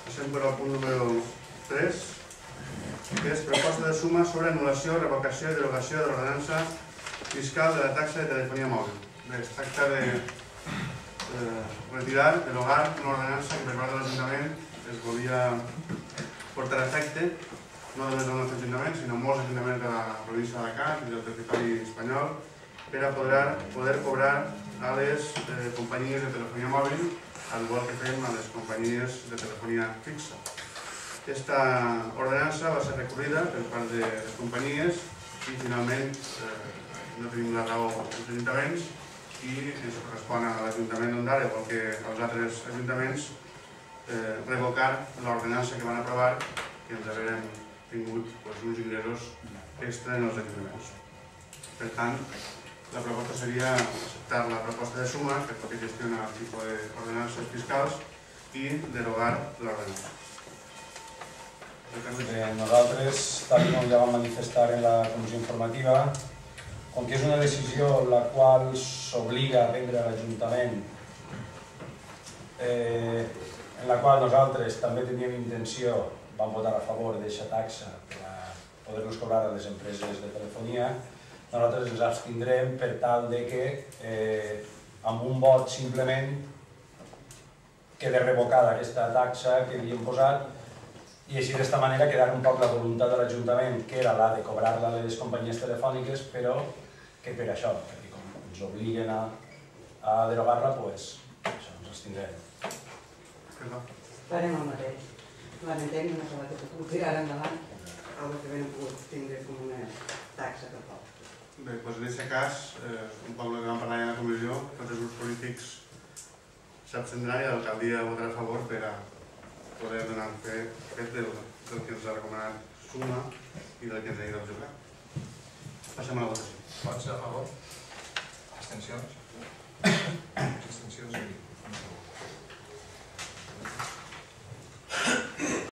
Passem per al punt número 3, que és proposta de suma sobre anul·lació, revocació i derogació de l'ordenança fiscal de la taxa de telefonia mòbil. Bé, es tracta de retirar, derogar una ordenança que per part de l'Ajuntament es volia portar a efecte, no només del nostre Ajuntament, sinó molts ajuntaments de la província d'Alacant i del territori espanyol, per a poder cobrar a les companyies de telefonia mòbil, al igual que fem a les companyies de telefonia fixa. Aquesta ordenança va ser recorrida per part de les companyies i finalment no tenim la raó dels ajuntaments i ens correspon a l'Ajuntament d'Ondara, igual que als altres ajuntaments, revocar l'ordenança que van aprovar i ens haurem tingut uns ingressos extra en els ajuntaments. Per tant, la proposta seria acceptar la proposta de suma, que és el que gestiona el tipus d'ordenances fiscals, i derogar l'ordenança. Nosaltres, tal com ja vam manifestar en la comissió informativa, com que és una decisió la qual s'obliga a prendre l'Ajuntament, en la qual nosaltres també teníem intenció, vam votar a favor d'aquesta taxa per a poder-nos cobrar a les empreses de telefonia, nosaltres ens abstindrem per tal que amb un vot simplement quede revocada aquesta taxa que havíem posat i així d'esta manera quedar un poc la voluntat de l'Ajuntament, que era la de cobrar-la a les companyies telefòniques, però que per això, perquè com ens obliguen a derogar-la, doncs això, ens abstindrem. Farem el mateix. Lamentem una sola que puc tirar endavant el que ben pogut tindre com una taxa per poc. Bé, doncs en aquest cas, un poc el que vam parlar a la comissió, tots els grups polítics s'abstindran i l'alcaldia votarà a favor per a poder donar fet del que ens ha recomanat suma i del que ens ha dit el jurat. Passem a la votació. Vots a favor? Abstencions? Abstencions?